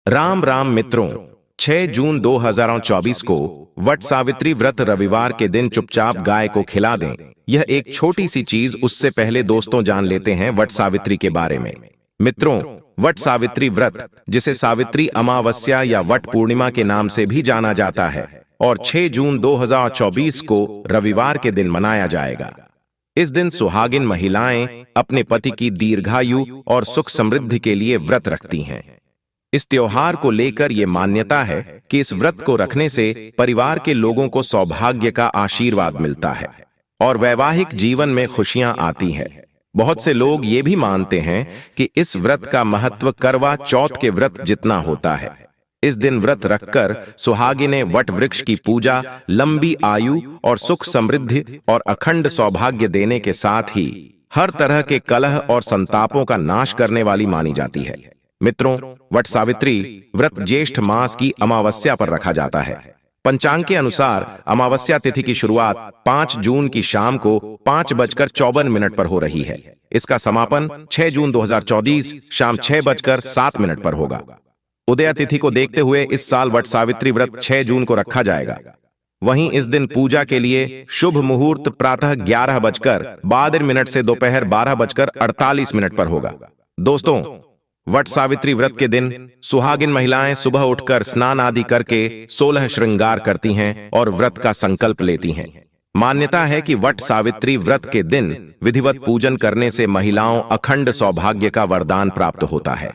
राम राम मित्रों, 6 जून 2024 को वट सावित्री व्रत रविवार के दिन चुपचाप गाय को खिला दें। यह एक छोटी सी चीज, उससे पहले दोस्तों जान लेते हैं वट सावित्री के बारे में। मित्रों, वट सावित्री व्रत, जिसे सावित्री अमावस्या या वट पूर्णिमा के नाम से भी जाना जाता है, और 6 जून 2024 को रविवार के दिन मनाया जाएगा। इस दिन सुहागिन महिलाएं अपने पति की दीर्घायु और सुख समृद्धि के लिए व्रत रखती हैं। इस त्योहार को लेकर ये मान्यता है कि इस व्रत को रखने से परिवार के लोगों को सौभाग्य का आशीर्वाद मिलता है और वैवाहिक जीवन में खुशियां आती हैं। बहुत से लोग ये भी मानते हैं कि इस व्रत का महत्व करवा चौथ के व्रत जितना होता है। इस दिन व्रत रखकर सुहागिनें वट वृक्ष की पूजा लंबी आयु और सुख समृद्धि और अखंड सौभाग्य देने के साथ ही हर तरह के कलह और संतापों का नाश करने वाली मानी जाती है। मित्रों, वट सावित्री व्रत ज्येष्ठ मास की अमावस्या पर रखा जाता है। पंचांग के अनुसार अमावस्या तिथि की शुरुआत 5 जून की शाम को 5:54 पर हो रही है। इसका समापन 6 जून 2024 शाम 6:07 पर होगा। उदया तिथि को देखते हुए इस साल वट सावित्री व्रत 6 जून को रखा जाएगा। वहीं इस दिन पूजा के लिए शुभ मुहूर्त प्रातः 11:52 से दोपहर 12:48 पर होगा। दोस्तों, वट सावित्री व्रत के दिन सुहागिन महिलाएं सुबह उठकर स्नान आदि करके 16 श्रृंगार करती हैं और व्रत का संकल्प लेती हैं। मान्यता है कि वट सावित्री व्रत के दिन विधिवत पूजन करने से महिलाओं अखंड सौभाग्य का वरदान प्राप्त होता है।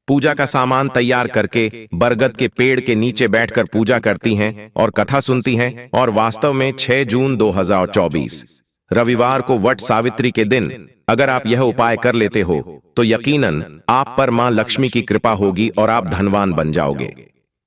पूजा का सामान तैयार करके बरगद के पेड़ के नीचे बैठकर पूजा करती हैं और कथा सुनती हैं। और वास्तव में 6 जून 2024 रविवार को वट सावित्री के दिन अगर आप यह उपाय कर लेते हो तो यकीनन आप पर मां लक्ष्मी की कृपा होगी और आप धनवान बन जाओगे।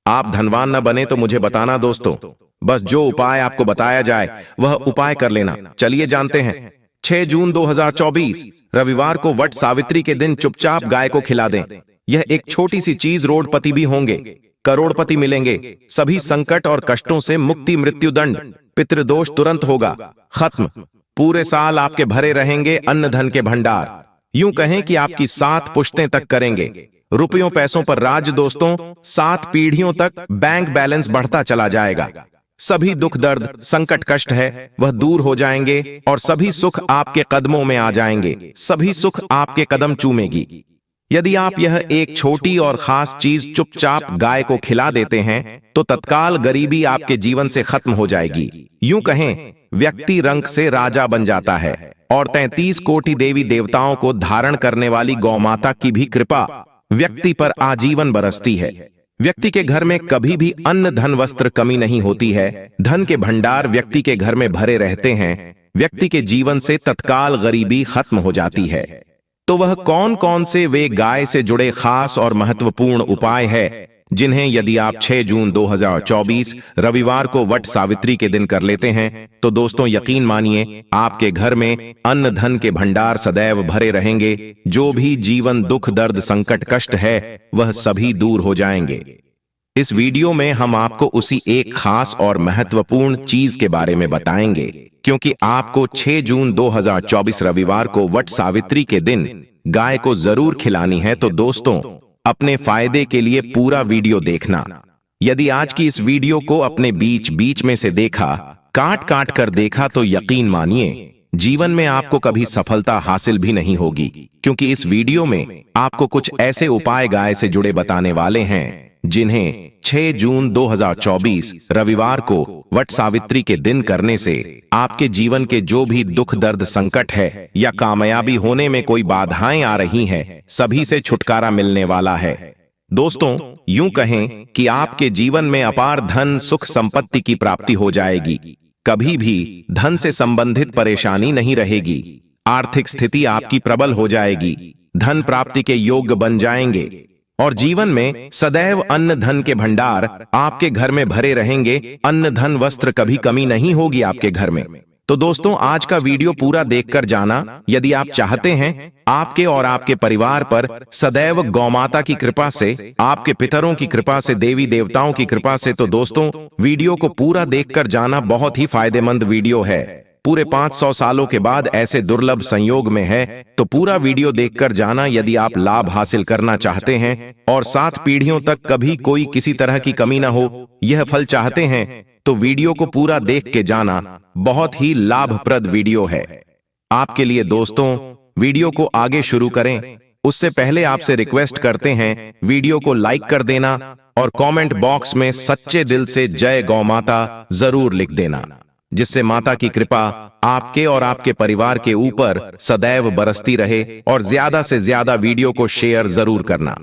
आप धनवान न बने तो मुझे बताना दोस्तों, बस जो उपाय आपको बताया जाए वह उपाय कर लेना। चलिए जानते हैं। 6 जून 2024 रविवार को वट सावित्री के दिन चुपचाप गाय को खिला दें। यह एक छोटी सी चीज, रोडपति भी होंगे, करोड़पति मिलेंगे, सभी संकट और कष्टों से मुक्ति, मृत्युदंड, पितृदोष तुरंत होगा खत्म। पूरे साल आपके भरे रहेंगे अन्न धन के भंडार। यूं कहें कि आपकी 7 पुश्तें तक करेंगे रुपयों पैसों पर राज। दोस्तों, 7 पीढ़ियों तक बैंक बैलेंस बढ़ता चला जाएगा। सभी दुख दर्द संकट कष्ट है वह दूर हो जाएंगे और सभी सुख आपके कदमों में आ जाएंगे। सभी सुख आपके कदम चूमेगी। यदि आप यह एक छोटी और खास चीज चुपचाप गाय को खिला देते हैं तो तत्काल गरीबी आपके जीवन से खत्म हो जाएगी। यूं कहें, व्यक्ति रंग से राजा बन जाता है और 33 कोटि देवी देवताओं को धारण करने वाली गौमाता की भी कृपा व्यक्ति पर आजीवन बरसती है। व्यक्ति के घर में कभी भी अन्न धन वस्त्र कमी नहीं होती है। धन के भंडार व्यक्ति के घर में भरे रहते हैं। व्यक्ति के जीवन से तत्काल गरीबी खत्म हो जाती है। तो वह कौन कौन से वे गाय से जुड़े खास और महत्वपूर्ण उपाय है जिन्हें यदि आप 6 जून 2024 रविवार को वट सावित्री के दिन कर लेते हैं तो दोस्तों यकीन मानिए आपके घर में अन्न धन के भंडार सदैव भरे रहेंगे। जो भी जीवन दुख दर्द संकट कष्ट है वह सभी दूर हो जाएंगे। इस वीडियो में हम आपको उसी एक खास और महत्वपूर्ण चीज के बारे में बताएंगे, क्योंकि आपको 6 जून 2024 रविवार को वट सावित्री के दिन गाय को जरूर खिलानी है। तो दोस्तों, अपने फायदे के लिए पूरा वीडियो देखना। यदि आज की इस वीडियो को अपने बीच बीच में से देखा, काट काट कर देखा, तो यकीन मानिए जीवन में आपको कभी सफलता हासिल भी नहीं होगी, क्योंकि इस वीडियो में आपको कुछ ऐसे उपाय गाय से जुड़े बताने वाले हैं जिन्हें 6 जून 2024 रविवार को वट सावित्री के दिन करने से आपके जीवन के जो भी दुख दर्द संकट है या कामयाबी होने में कोई बाधाएं आ रही हैं, सभी से छुटकारा मिलने वाला है। दोस्तों, यूं कहें कि आपके जीवन में अपार धन सुख संपत्ति की प्राप्ति हो जाएगी। कभी भी धन से संबंधित परेशानी नहीं रहेगी। आर्थिक स्थिति आपकी प्रबल हो जाएगी। धन प्राप्ति के योग्य बन जाएंगे और जीवन में सदैव अन्न धन के भंडार आपके घर में भरे रहेंगे। अन्न धन वस्त्र कभी कमी नहीं होगी आपके घर में। तो दोस्तों, आज का वीडियो पूरा देखकर जाना। यदि आप चाहते हैं आपके और आपके परिवार पर सदैव गौमाता की कृपा से, आपके पितरों की कृपा से, देवी देवताओं की कृपा से, तो दोस्तों वीडियो को पूरा देखकर जाना। बहुत ही फायदेमंद वीडियो है। पूरे 500 सालों के बाद ऐसे दुर्लभ संयोग में है, तो पूरा वीडियो देखकर जाना यदि आप लाभ हासिल करना चाहते हैं और 7 पीढ़ियों तक कभी कोई किसी तरह की कमी ना हो, यह फल चाहते हैं तो वीडियो को पूरा देख के जाना। बहुत ही लाभप्रद वीडियो है आपके लिए दोस्तों। वीडियो को आगे शुरू करें उससे पहले आपसे रिक्वेस्ट करते हैं वीडियो को लाइक कर देना और कमेंट बॉक्स में सच्चे दिल से जय गौ माता जरूर लिख देना, जिससे माता की कृपा आपके और आपके परिवार के ऊपर सदैव बरसती रहे। और ज्यादा से ज्यादा वीडियो को शेयर जरूर करना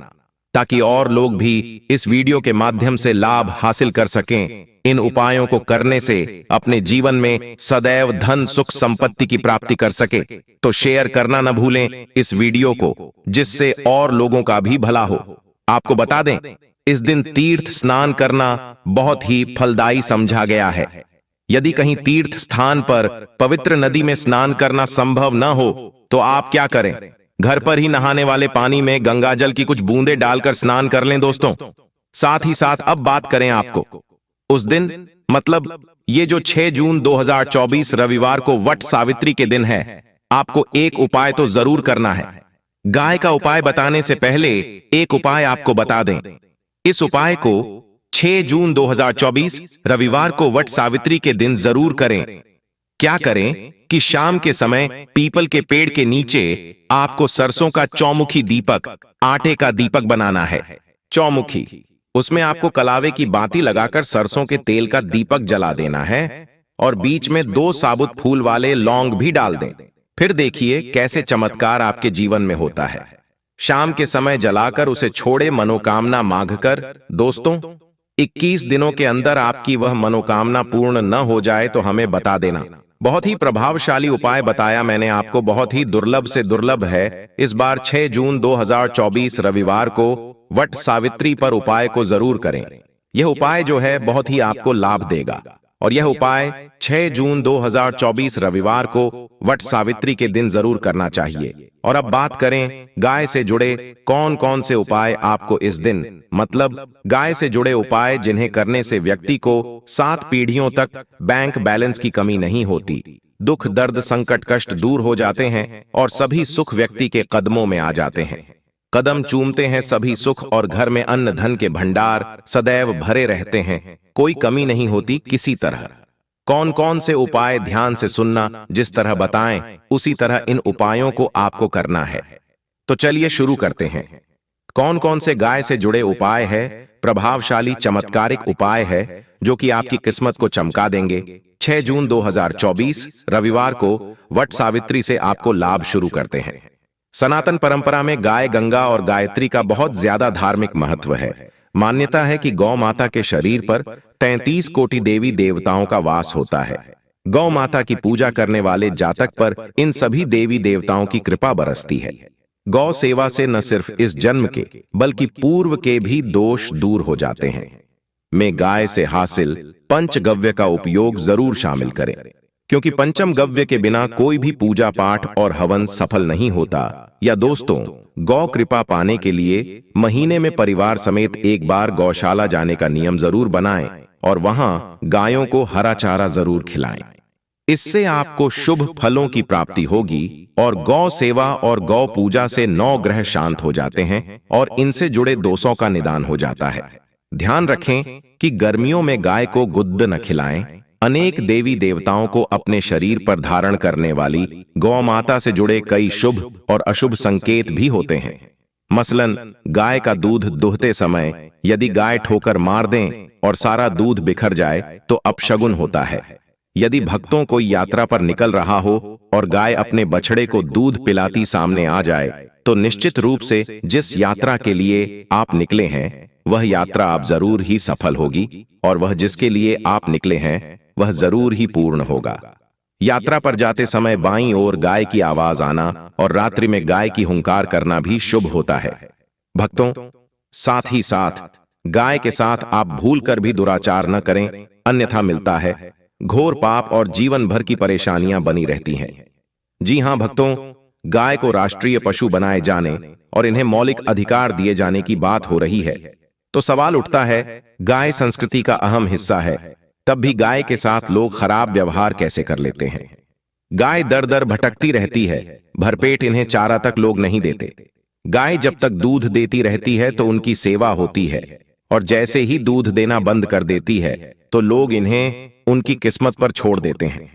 ताकि और लोग भी इस वीडियो के माध्यम से लाभ हासिल कर सकें। इन उपायों को करने से अपने जीवन में सदैव धन सुख संपत्ति की प्राप्ति कर सके। तो शेयर करना न भूलें इस वीडियो को, जिससे और लोगों का भी भला हो। आपको बता दें, इस दिन तीर्थ स्नान करना बहुत ही फलदायी समझा गया है। यदि कहीं तीर्थ स्थान पर पवित्र नदी में स्नान करना संभव न हो तो आप क्या करें, घर पर ही नहाने वाले पानी में गंगाजल की कुछ बूंदें डालकर स्नान कर लें दोस्तों। साथ ही साथ अब बात करें आपको उस दिन, मतलब ये जो 6 जून 2024 रविवार को वट सावित्री के दिन है, आपको एक उपाय तो जरूर करना है। गाय का उपाय बताने से पहले एक उपाय आपको बता दें। इस उपाय को 6 जून 2024 रविवार को वट सावित्री के दिन जरूर करें। क्या करें कि शाम के समय पीपल के पेड़ के नीचे आपको सरसों का चौमुखी दीपक, आटे का दीपक बनाना है। चौमुखी, उसमें आपको कलावे की बाती लगाकर सरसों के तेल का दीपक जला देना है और बीच में 2 साबुत फूल वाले लौंग भी डाल दें। फिर देखिए कैसे चमत्कार आपके जीवन में होता है। शाम के समय जलाकर उसे छोड़े मनोकामना मांगकर दोस्तों 21 दिनों के अंदर आपकी वह मनोकामना पूर्ण न हो जाए तो हमें बता देना। बहुत ही प्रभावशाली उपाय बताया मैंने आपको, बहुत ही दुर्लभ से दुर्लभ है। इस बार 6 जून 2024 रविवार को वट सावित्री पर उपाय को जरूर करें। यह उपाय जो है बहुत ही आपको लाभ देगा और यह उपाय 6 जून 2024 रविवार को वट सावित्री के दिन जरूर करना चाहिए। और अब बात करें गाय से जुड़े कौन कौन से उपाय आपको इस दिन, मतलब गाय से जुड़े उपाय जिन्हें करने से व्यक्ति को 7 पीढ़ियों तक बैंक बैलेंस की कमी नहीं होती, दुख दर्द संकट कष्ट दूर हो जाते हैं और सभी सुख व्यक्ति के कदमों में आ जाते हैं। कदम चूमते हैं सभी सुख और घर में अन्न धन के भंडार सदैव भरे रहते हैं, कोई कमी नहीं होती किसी तरह। कौन कौन से उपाय ध्यान से सुनना, जिस तरह बताएं उसी तरह इन उपायों को आपको करना है। तो चलिए शुरू करते हैं। कौन कौन से गाय से जुड़े उपाय है, प्रभावशाली चमत्कारिक उपाय है जो कि आपकी किस्मत को चमका देंगे। 6 जून 2024 रविवार को वट सावित्री से आपको लाभ शुरू करते हैं। सनातन परंपरा में गाय गंगा और गायत्री का बहुत ज्यादा धार्मिक महत्व है। मान्यता है कि गौ माता के शरीर पर 33 कोटि देवी देवताओं का वास होता है। गौ माता की पूजा करने वाले जातक पर इन सभी देवी देवताओं की कृपा बरसती है। गौ सेवा से न सिर्फ इस जन्म के बल्कि पूर्व के भी दोष दूर हो जाते हैं। में गाय से हासिल पंचगव्य का उपयोग जरूर शामिल करें, क्योंकि पंचम गव्य के बिना कोई भी पूजा पाठ और हवन सफल नहीं होता। या दोस्तों, गौ कृपा पाने के लिए महीने में परिवार समेत एक बार गौशाला जाने का नियम जरूर बनाएं और वहां गायों को हरा चारा जरूर खिलाएं। इससे आपको शुभ फलों की प्राप्ति होगी और गौ सेवा और गौ पूजा से 9 ग्रह शांत हो जाते हैं और इनसे जुड़े दोषों का निदान हो जाता है। ध्यान रखें कि गर्मियों में गाय को गुद्द न खिलाएं। अनेक देवी देवताओं को अपने शरीर पर धारण करने वाली गौ माता से जुड़े कई शुभ और अशुभ संकेत भी होते हैं। मसलन गाय का दूध दुहते समय यदि गाय ठोकर मार दें और सारा दूध बिखर जाए तो अपशगुन होता है। यदि भक्तों को यात्रा पर निकल रहा हो और गाय अपने बछड़े को दूध पिलाती सामने आ जाए तो निश्चित रूप से जिस यात्रा के लिए आप निकले हैं वह यात्रा आप जरूर ही सफल होगी और वह जिसके लिए आप निकले हैं वह जरूर ही पूर्ण होगा। यात्रा पर जाते समय बाईं ओर गाय की आवाज आना और रात्रि में गाय की हुंकार करना भी शुभ होता है। भक्तों, साथ ही साथ गाय के साथ आप भूल कर भी दुराचार न करें, अन्यथा मिलता है घोर पाप और जीवन भर की परेशानियां बनी रहती हैं। जी हां भक्तों, गाय को राष्ट्रीय पशु बनाए जाने और इन्हें मौलिक अधिकार दिए जाने की बात हो रही है, तो सवाल उठता है, गाय संस्कृति का अहम हिस्सा है, तब भी गाय के साथ लोग खराब व्यवहार कैसे कर लेते हैं। गाय दर दर भटकती रहती है, भरपेट इन्हें चारा तक लोग नहीं देते। गाय जब तक दूध देती रहती है तो उनकी सेवा होती है, और जैसे ही दूध देना बंद कर देती है तो लोग इन्हें उनकी किस्मत पर छोड़ देते हैं।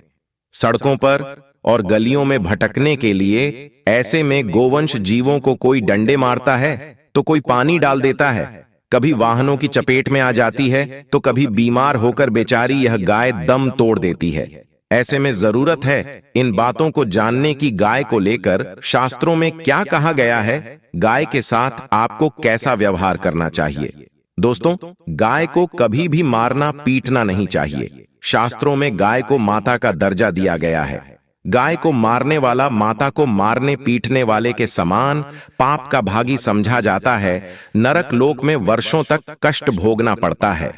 सड़कों पर और गलियों में भटकने के लिए ऐसे में गोवंश जीवों को कोई डंडे मारता है तो कोई पानी डाल देता है, कभी वाहनों की चपेट में आ जाती है तो कभी बीमार होकर बेचारी यह गाय दम तोड़ देती है। ऐसे में जरूरत है इन बातों को जानने की। गाय को लेकर शास्त्रों में क्या कहा गया है, गाय के साथ आपको कैसा व्यवहार करना चाहिए। दोस्तों, गाय को कभी भी मारना पीटना नहीं चाहिए। शास्त्रों में गाय को माता का दर्जा दिया गया है। गाय को मारने वाला माता को मारने पीटने वाले के समान पाप का भागी समझा जाता है। नरक लोक में वर्षों तक कष्ट भोगना पड़ता है।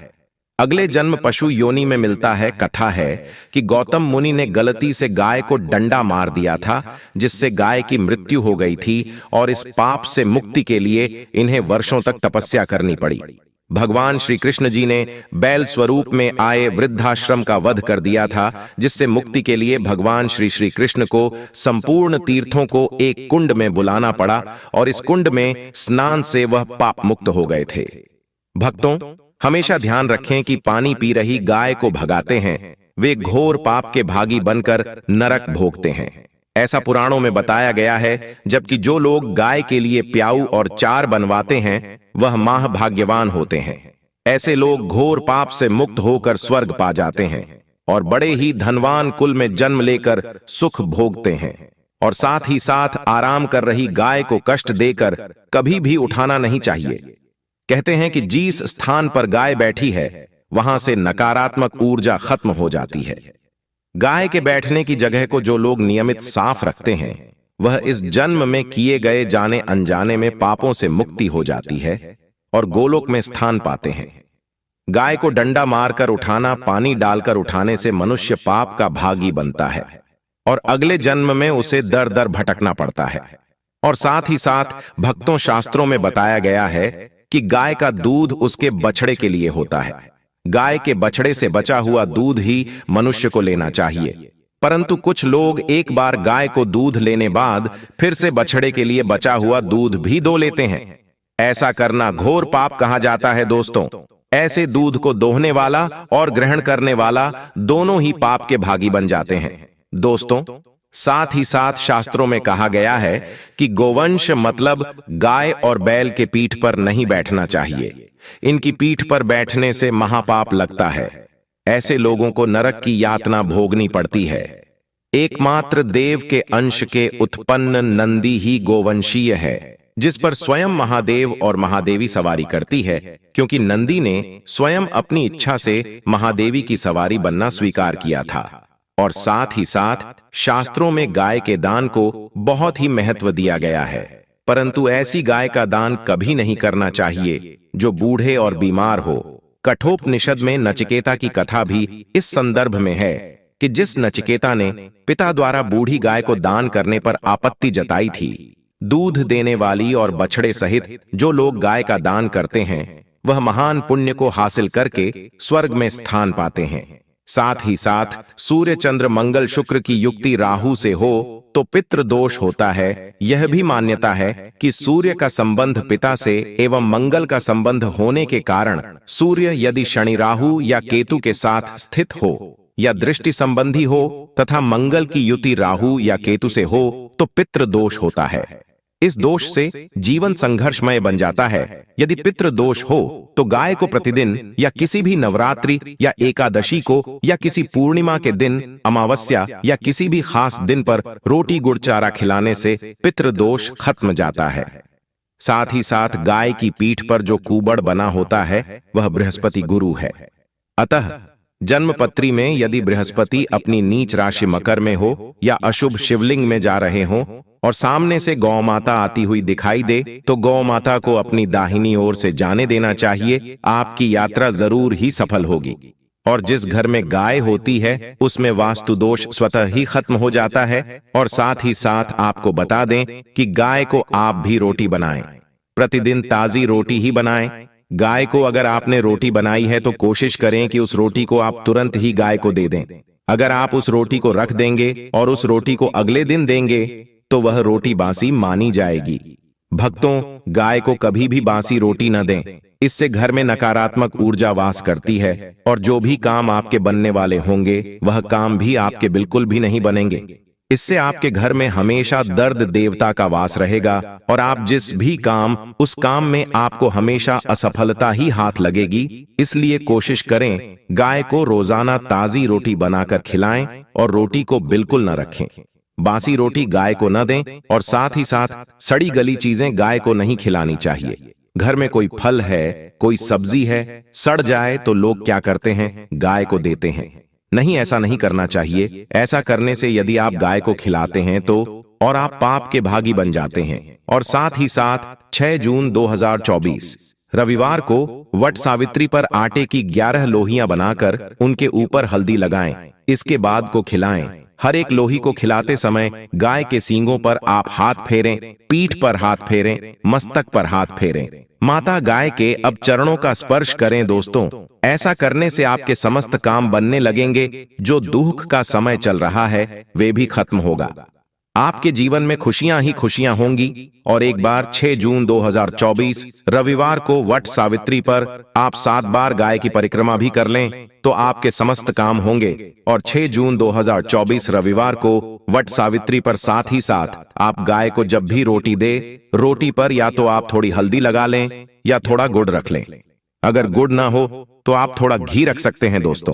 अगले जन्म पशु योनि में मिलता है। कथा है कि गौतम मुनि ने गलती से गाय को डंडा मार दिया था, जिससे गाय की मृत्यु हो गई थी, और इस पाप से मुक्ति के लिए इन्हें वर्षों तक तपस्या करनी पड़ी। भगवान श्री कृष्ण जी ने बैल स्वरूप में आए वृद्धाश्रम का वध कर दिया था, जिससे मुक्ति के लिए भगवान श्री कृष्ण को संपूर्ण तीर्थों को एक कुंड में बुलाना पड़ा, और इस कुंड में स्नान से वह पाप मुक्त हो गए थे। भक्तों, हमेशा ध्यान रखें कि पानी पी रही गाय को भगाते हैं, वे घोर पाप के भागी बनकर नरक भोगते हैं। ऐसा पुराणों में बताया गया है, जबकि जो लोग गाय के लिए प्याऊ और चार बनवाते हैं वह महाभाग्यवान होते हैं। ऐसे लोग घोर पाप से मुक्त होकर स्वर्ग पा जाते हैं और बड़े ही धनवान कुल में जन्म लेकर सुख भोगते हैं। और साथ ही साथ आराम कर रही गाय को कष्ट देकर कभी भी उठाना नहीं चाहिए। कहते हैं कि जिस स्थान पर गाय बैठी है वहां से नकारात्मक ऊर्जा खत्म हो जाती है। गाय के बैठने की जगह को जो लोग नियमित साफ रखते हैं वह इस जन्म में किए गए जाने अनजाने में पापों से मुक्ति हो जाती है और गोलोक में स्थान पाते हैं। गाय को डंडा मारकर उठाना, पानी डालकर उठाने से मनुष्य पाप का भागी बनता है और अगले जन्म में उसे दर दर भटकना पड़ता है। और साथ ही साथ भक्तों, शास्त्रों में बताया गया है कि गाय का दूध उसके बछड़े के लिए होता है। गाय के बछड़े से बचा हुआ दूध ही मनुष्य को लेना चाहिए, परंतु कुछ लोग एक बार गाय को दूध लेने बाद फिर से बछड़े के लिए बचा हुआ दूध भी दो लेते हैं। ऐसा करना घोर पाप कहा जाता है। दोस्तों, ऐसे दूध को दोहने वाला और ग्रहण करने वाला दोनों ही पाप के भागी बन जाते हैं। दोस्तों, साथ ही साथ शास्त्रों में कहा गया है कि गोवंश मतलब गाय और बैल के पीठ पर नहीं बैठना चाहिए। इनकी पीठ पर बैठने से महापाप लगता है। ऐसे लोगों को नरक की यातना भोगनी पड़ती है। एकमात्र देव के अंश के उत्पन्न नंदी ही गोवंशीय है, जिस पर स्वयं महादेव और महादेवी सवारी करती है, क्योंकि नंदी ने स्वयं अपनी इच्छा से महादेवी की सवारी बनना स्वीकार किया था। और साथ ही साथ शास्त्रों में गाय के दान को बहुत ही महत्व दिया गया है, परंतु ऐसी गाय का दान कभी नहीं करना चाहिए जो बूढ़े और बीमार हो। कठोपनिषद में नचिकेता की कथा भी इस संदर्भ में है कि जिस नचिकेता ने पिता द्वारा बूढ़ी गाय को दान करने पर आपत्ति जताई थी, दूध देने वाली और बछड़े सहित जो लोग गाय का दान करते हैं वह महान पुण्य को हासिल करके स्वर्ग में स्थान पाते हैं। साथ ही साथ सूर्य चंद्र मंगल शुक्र की युक्ति राहु से हो तो पितृ दोष होता है। यह भी मान्यता है कि सूर्य का संबंध पिता से एवं मंगल का संबंध होने के कारण सूर्य यदि शनि राहु या केतु के साथ स्थित हो या दृष्टि संबंधी हो तथा मंगल की युति राहु या केतु से हो तो पितृ दोष होता है। इस दोष से जीवन संघर्षमय बन जाता है। यदि पितृ दोष हो तो गाय को प्रतिदिन या किसी भी नवरात्रि या एकादशी को या किसी पूर्णिमा के दिन, अमावस्या या किसी भी खास दिन पर रोटी गुड़ चारा खिलाने से पितृ दोष खत्म जाता है। साथ ही साथ गाय की पीठ पर जो कुबड़ बना होता है वह बृहस्पति गुरु है। अतः जन्मपत्री में यदि बृहस्पति अपनी नीच राशि मकर में हो या अशुभ शिवलिंग में जा रहे हों और सामने से गौ माता आती हुई दिखाई दे तो गौ माता को अपनी दाहिनी ओर से जाने देना चाहिए। आपकी यात्रा जरूर ही सफल होगी। और जिस घर में गाय होती है उसमें वास्तु दोष स्वतः ही खत्म हो जाता है। और साथ ही साथ आपको बता दें कि गाय को आप भी रोटी बनाएं, प्रतिदिन ताजी रोटी ही बनाएं। गाय को अगर आपने रोटी बनाई है तो कोशिश करें कि उस रोटी को आप तुरंत ही गाय को दे दें। अगर आप उस रोटी को रख देंगे और उस रोटी को अगले दिन देंगे तो वह रोटी बासी मानी जाएगी। भक्तों, गाय को कभी भी बासी रोटी न दें। इससे घर में नकारात्मक ऊर्जा वास करती है और जो भी काम आपके बनने वाले होंगे वह काम भी आपके बिल्कुल भी नहीं बनेंगे। इससे आपके घर में हमेशा दर्द देवता का वास रहेगा और आप जिस भी काम उस काम में आपको हमेशा असफलता ही हाथ लगेगी। इसलिए कोशिश करें गाय को रोजाना ताजी रोटी बनाकर खिलाएं और रोटी को बिल्कुल न रखें। बासी रोटी गाय को न दें और साथ ही साथ सड़ी गली चीजें गाय को नहीं खिलानी चाहिए। घर में कोई फल है, कोई सब्जी है, सड़ जाए तो लोग क्या करते हैं, गाय को देते हैं। नहीं, ऐसा नहीं करना चाहिए। ऐसा करने से यदि आप गाय को खिलाते हैं तो और आप पाप के भागी बन जाते हैं। और साथ ही साथ 6 जून 2024 रविवार को वट सावित्री पर आटे की 11 लोहियां बनाकर उनके ऊपर हल्दी लगाएं। इसके बाद को खिलाएं। हर एक लोही को खिलाते समय गाय के सींगों पर आप हाथ फेरें, पीठ पर हाथ फेरें, मस्तक पर हाथ फेरें। माता गाय के अब चरणों का स्पर्श करें। दोस्तों, ऐसा करने से आपके समस्त काम बनने लगेंगे। जो दुख का समय चल रहा है वे भी खत्म होगा। आपके जीवन में खुशियां ही खुशियां होंगी। और एक बार 6 जून 2024 रविवार को वट सावित्री पर आप 7 बार गाय की परिक्रमा भी कर लें तो आपके समस्त काम होंगे। और 6 जून 2024 रविवार को वट सावित्री पर साथ ही साथ आप गाय को जब भी रोटी दे, रोटी पर या तो आप थोड़ी हल्दी लगा लें या थोड़ा गुड़ रख लें। अगर गुड़ ना हो तो आप थोड़ा घी रख सकते हैं। दोस्तों,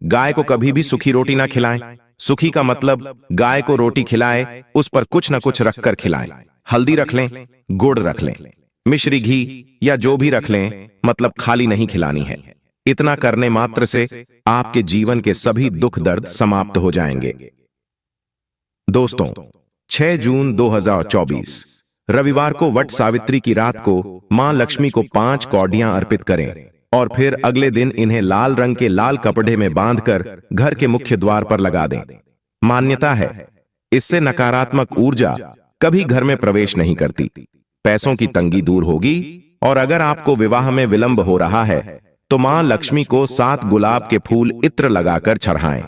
गाय को कभी भी सूखी रोटी ना खिलाएं। सूखी का मतलब गाय को रोटी खिलाएं, उस पर कुछ न कुछ रखकर खिलाएं। हल्दी रख लें, गुड़ रख लें, मिश्री घी या जो भी रख लें, मतलब खाली नहीं खिलानी है। इतना करने मात्र से आपके जीवन के सभी दुख दर्द समाप्त हो जाएंगे। दोस्तों, 6 जून 2024 रविवार को वट सावित्री की रात को मां लक्ष्मी को 5 कौडियां अर्पित करें और फिर अगले दिन इन्हें लाल रंग के लाल कपड़े में बांधकर घर के मुख्य द्वार पर लगा दें। मान्यता है इससे नकारात्मक ऊर्जा कभी घर में प्रवेश नहीं करती, पैसों की तंगी दूर होगी। और अगर आपको विवाह में विलंब हो रहा है तो मां लक्ष्मी को 7 गुलाब के फूल इत्र लगाकर चढ़ाएं।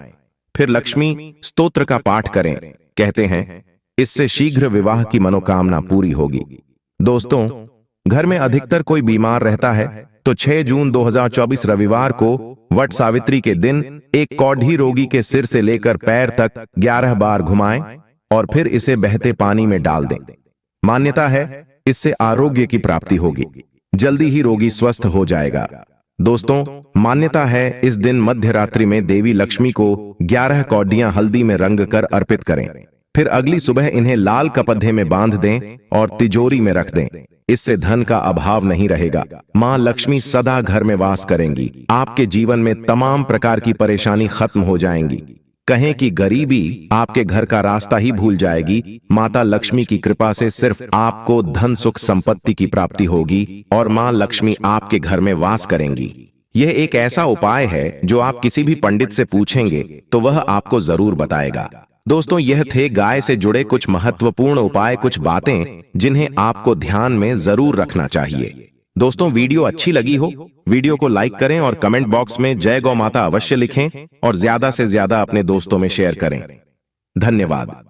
फिर लक्ष्मी स्तोत्र का पाठ करें। कहते हैं इससे शीघ्र विवाह की मनोकामना पूरी होगी। दोस्तों, घर में अधिकतर कोई बीमार रहता है तो 6 जून 2024 रविवार को वट सावित्री के दिन एक कौड़ी रोगी के सिर से लेकर पैर तक 11 बार घुमाएं और फिर इसे बहते पानी में डाल दें। मान्यता है इससे आरोग्य की प्राप्ति होगी, जल्दी ही रोगी स्वस्थ हो जाएगा। दोस्तों, मान्यता है इस दिन मध्य रात्रि में देवी लक्ष्मी को 11 कौडियां हल्दी में रंग कर अर्पित करें। फिर अगली सुबह इन्हें लाल कपड़े में बांध दें और तिजोरी में रख दें। इससे धन का अभाव नहीं रहेगा। मां लक्ष्मी सदा घर में वास करेंगी। आपके जीवन में तमाम प्रकार की परेशानी खत्म हो जाएंगी। कहें कि गरीबी आपके घर का रास्ता ही भूल जाएगी। माता लक्ष्मी की कृपा से सिर्फ आपको धन सुख संपत्ति की प्राप्ति होगी और मां लक्ष्मी आपके घर में वास करेंगी। यह एक ऐसा उपाय है जो आप किसी भी पंडित से पूछेंगे तो वह आपको जरूर बताएगा। दोस्तों, यह थे गाय से जुड़े कुछ महत्वपूर्ण उपाय, कुछ बातें जिन्हें आपको ध्यान में जरूर रखना चाहिए। दोस्तों, वीडियो अच्छी लगी हो, वीडियो को लाइक करें और कमेंट बॉक्स में जय गौ माता अवश्य लिखें और ज्यादा से ज्यादा अपने दोस्तों में शेयर करें। धन्यवाद।